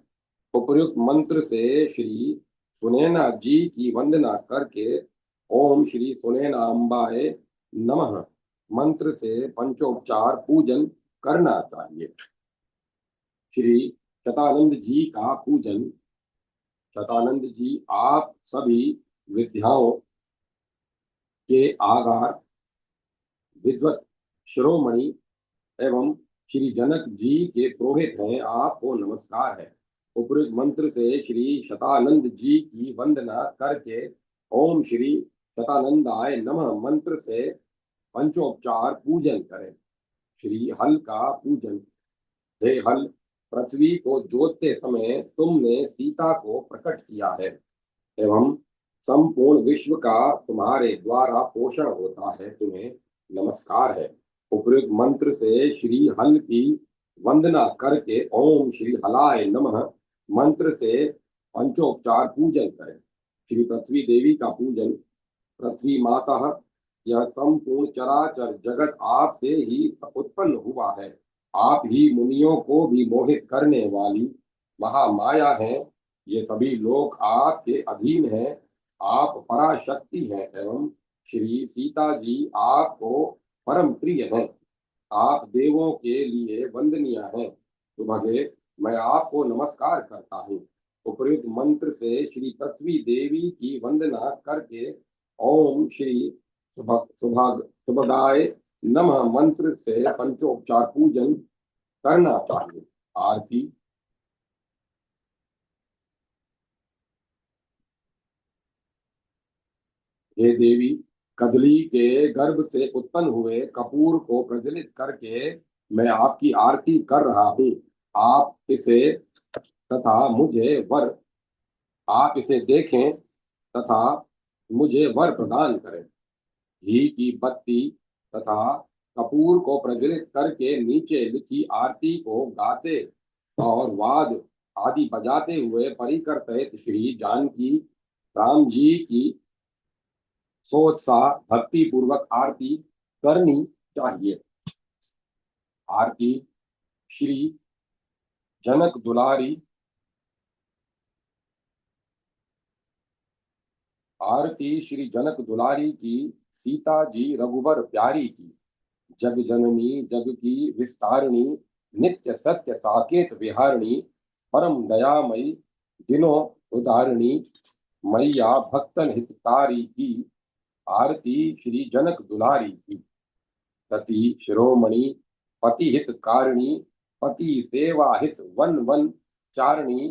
A: उपर्युक्त मंत्र से श्री सुनैना जी की वंदना करके ओम श्री सुनैनाम्बाए नमः मंत्र से पंचोपचार पूजन करना चाहिए। श्री शतानंद जी का पूजन। शतानंद जी, आप सभी विद्याओं के आगार, विद्वत, शिरोमणि एवं श्री जनक जी के पुरोहित हैं। आपको नमस्कार है। उपयुक्त मंत्र से श्री शतानंद जी की वंदना करके ओम श्री शतानंदाय नमः मंत्र से पंचोपचार पूजन करें। श्री हल का पूजन। हे हल, पृथ्वी को जोतते समय तुमने सीता को प्रकट किया है एवं संपूर्ण विश्व का तुम्हारे द्वारा पोषण होता है। तुम्हें नमस्कार है। उपयुक्त मंत्र से श्री हल की वंदना करके ओम श्री हलाय नमः मंत्र से पंचोपचार पूजन करें। श्री पृथ्वी देवी का पूजन। पृथ्वी माता, यह संपूर्ण चराचर जगत आपसे ही उत्पन्न हुआ है। आप ही मुनियों को भी मोहित करने वाली महामाया हैं। ये सभी लोग आपके अधीन हैं। आप पराशक्ति हैं एवं श्री सीता जी आपको परम प्रिय हैं। आप देवों के लिए वंदनीय हैं। सुभगे, मैं आपको नमस्कार करता हूँ। उपयुक्त मंत्र से श्री पृथ्वी देवी की वंदना करके ओम श्री सुभगाय नमः मंत्र से पंचोपचार पूजन करना चाहिए। आरती। हे देवी, कदली के गर्भ से उत्पन्न हुए कपूर को प्रज्वलित करके मैं आपकी आरती कर रहा हूँ। आप इसे तथा मुझे वर आप इसे देखें तथा मुझे वर प्रदान करें। घी की बत्ती तथा कपूर को प्रज्वलित करके नीचे लिखी आरती को गाते और वाद आदि बजाते हुए परिकर सहित श्री जानकी राम जी की सोत्साह भक्ति पूर्वक आरती करनी चाहिए। आरती। श्री जनक दुलारी। आरती श्री जनक दुलारी की, सीता जी रघुबर प्यारी की, जग जननी जग की विस्तारिणी, नित्य सत्य साकेत विहारिणी, परम दयामयी दिनों उदारिणी, मैया भक्तन हितकारी की। आरती श्री जनक दुलारी की। सती शिरोमणि, पति हित कारिणी, पति सेवा हित वन वन चारिणी,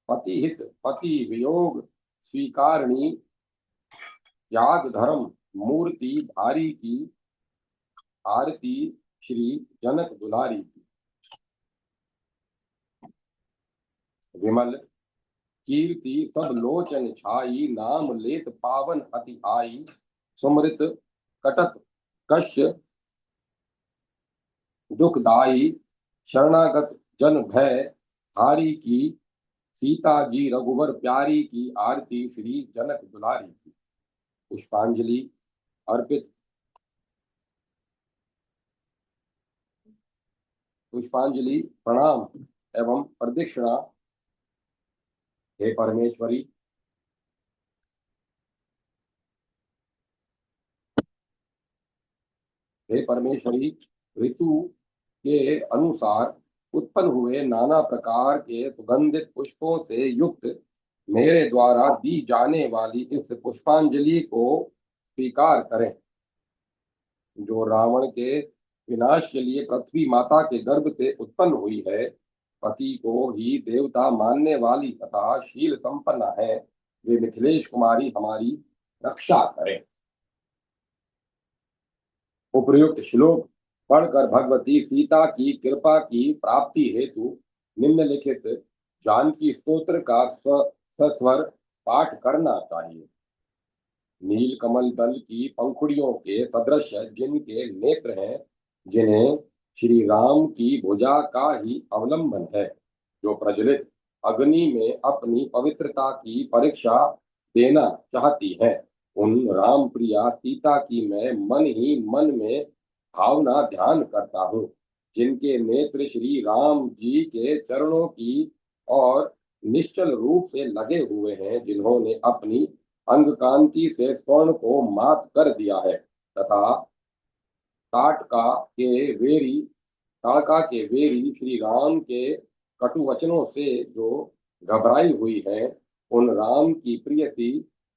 A: पति हित पति वियोग स्वीकारिणी, त्याग धर्म मूर्ति धारी की। आरती श्री जनक दुलारी की। विमल कीर्ति सब लोचन छाई, नाम लेत पावन अति आई, सुमृत कटत कष्ट दुखदाई, शरणागत जन भय हारी की। सीता जी रघुवर प्यारी की। आरती श्री जनक दुलारी की। पुष्पांजलि अर्पित। पुष्पांजलि प्रणाम एवं प्रदक्षिणा। हे परमेश्वरी, हे परमेश्वरी, ऋतु के अनुसार उत्पन्न हुए नाना प्रकार के सुगंधित पुष्पों से युक्त मेरे द्वारा दी जाने वाली इस पुष्पांजलि को स्वीकार करें, जो रावण के विनाश के लिए पृथ्वी माता के गर्भ से उत्पन्न हुई है। पति को ही देवता मानने वाली तथा शील संपन्न है, वे मिथिलेश कुमारी हमारी रक्षा करें। उपर्युक्त श्लोक पढ़कर भगवती सीता की कृपा की प्राप्ति हेतु निम्नलिखित जानकी स्तोत्र का सस्वर पाठ करना चाहिए। नील कमल दल की पंखुड़ियों के सदृश जिनके नेत्र हैं, जिन्हें श्री राम की भुजा का ही अवलंबन है, जो प्रज्वलित अग्नि में अपनी पवित्रता की परीक्षा देना चाहती हैं, उन राम प्रिया सीता की मैं मन ही मन में भावना ध्यान करता हूँ, जिनके नेत्र श्री राम जी के चरणों की और निश्चल रूप से लगे हुए हैं, जिन्होंने अपनी अंग कांति से स्वर्ण को मात कर दिया है तथा ताटका के वेरी ताड़का के वेरी श्री राम के कटु वचनों से जो घबराई हुई है, उन राम की प्रियति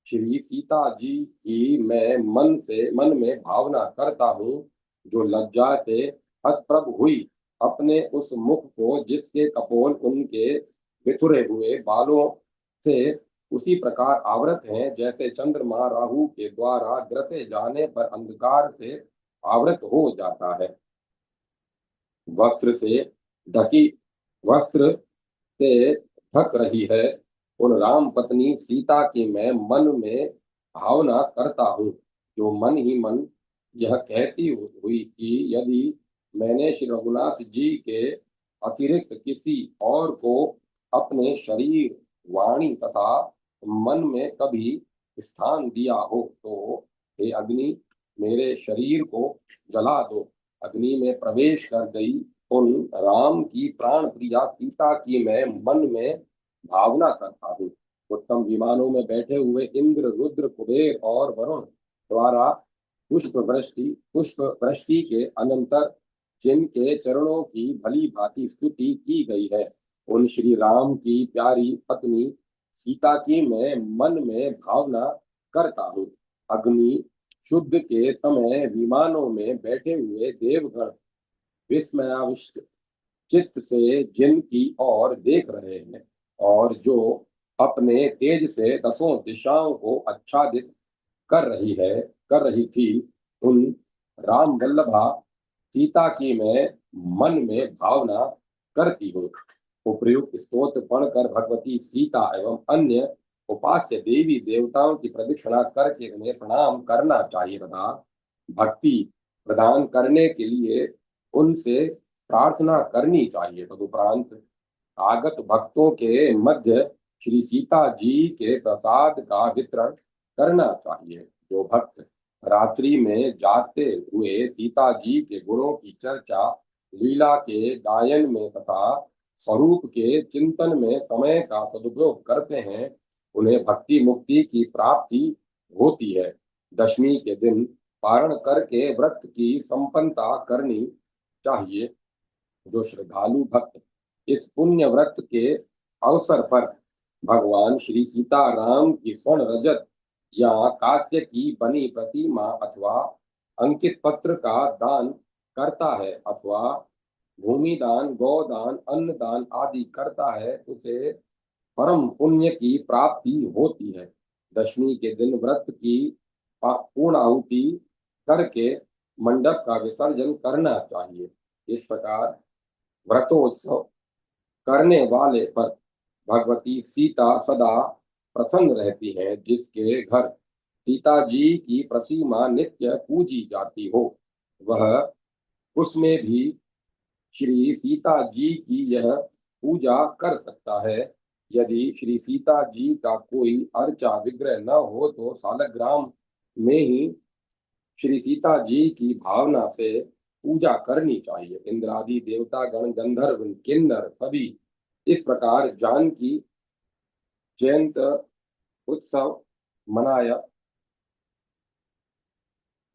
A: श्री सीता जी की मैं मन में भावना करता हूँ, जो लज्जा से हतप्रभ हुई अपने उस मुख को, जिसके कपोल उनके बिखरे हुए बालों से उसी प्रकार आवृत हैं, जैसे चंद्रमा राहु के द्वारा ग्रसे जाने पर अंधकार से आवृत हो जाता है। वस्त्र से ढकी वस्त्र से ढक रही है, उन राम पत्नी सीता की मैं मन में भावना करता हूँ, जो मन ही मन यह कहती हुई कि यदि मैंने श्री रघुनाथ जी के अतिरिक्त किसी और को अपने शरीर, वाणी तथा मन में कभी स्थान दिया हो, तो हे अग्नि मेरे शरीर को जला दो। अग्नि में प्रवेश कर गई उन राम की प्राण प्रिया सीता की मैं मन में भावना करता हूँ। उत्तम विमानों में बैठे हुए इंद्र, रुद्र, कुबेर और वरुण द्वारा पुष्प वृष्टि के अनंतर जिनके चरणों की भली भांति स्तुति की गई है, उन श्री राम की प्यारी पत्नी सीता की मैं मन में भावना करता हूँ। अग्नि शुद्ध के समय विमानों में बैठे हुए देवगण विस्मयाविष्ट चित्त से जिनकी ओर देख रहे हैं और जो अपने तेज से दसों दिशाओं को आच्छादित कर रही थी, उन राम वल्लभा सीता की मैं मन में भावना करती हूँ। उपर्युक्त स्तोत्र पढ़कर भगवती सीता एवं अन्य उपास्य देवी देवताओं की प्रदक्षिणा करके उन्हें प्रणाम करना चाहिए तथा भक्ति प्रदान करने के लिए उनसे प्रार्थना करनी चाहिए। तदुपरांत आगत भक्तों के मध्य श्री सीता जी के प्रसाद का वितरण करना चाहिए। जो भक्त रात्रि में जागते हुए सीता जी के गुणों की चर्चा, लीला के गायन में तथा स्वरूप के चिंतन में समय का सदुपयोग करते हैं, उन्हें भक्ति मुक्ति की प्राप्ति होती है। दशमी के दिन पारण करके व्रत की संपन्नता करनी चाहिए। जो श्रद्धालु भक्त इस पुण्य व्रत के अवसर पर भगवान श्री सीता राम की स्वर्ण रजत या कांस्य की बनी प्रतिमा अथवा अंकित पत्र का दान करता है अथवा भूमि दान, गौदान, अन्न दान आदि करता है, उसे परम पुण्य की प्राप्ति होती है। दशमी के दिन व्रत की पूर्णाहुति करके मंडप का विसर्जन करना चाहिए। इस प्रकार व्रतोत्सव करने वाले पर भगवती सीता सदा प्रसन्न रहती है। जिसके घर सीता जी की प्रतिमा नित्य पूजी जाती हो, वह उसमें भी श्री सीता जी की यह पूजा कर सकता है। यदि श्री सीता जी का कोई अर्चा विग्रह न हो, तो सालग्राम में ही श्री सीता जी की भावना से पूजा करनी चाहिए। इंद्रादि देवता गण, गंधर्व, किन्नर सभी इस प्रकार जयंत उत्सव मनाया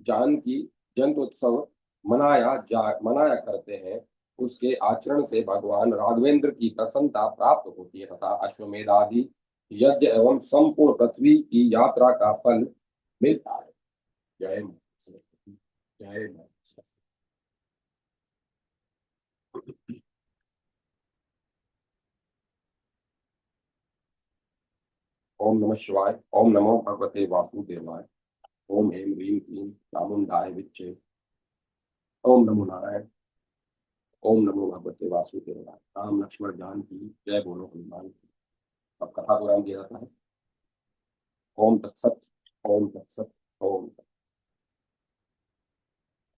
A: जानकी जयंत उत्सव मनाया करते हैं। उसके आचरण से भगवान राघवेंद्र की प्रसन्नता प्राप्त होती है तथा अश्वमेध आदि यज्ञ एवं संपूर्ण पृथ्वी की यात्रा का फल मिलता है। जय मां सरस्वती, जय मां सरस्वती। ओम नमः शिवाय। ओम नमो भगवते वासुदेवाय। ओम ह्रीं क्लीं चामुंडाय विच्चे। ओम नमो नारायण। ओम नमो भगवते वासुदेवाय। राम लक्ष्मण जान की जय बोलो हनुमान की। अब कथा को राम दिया जाता है। ओम तत्सत। ओम तत्सत। ओम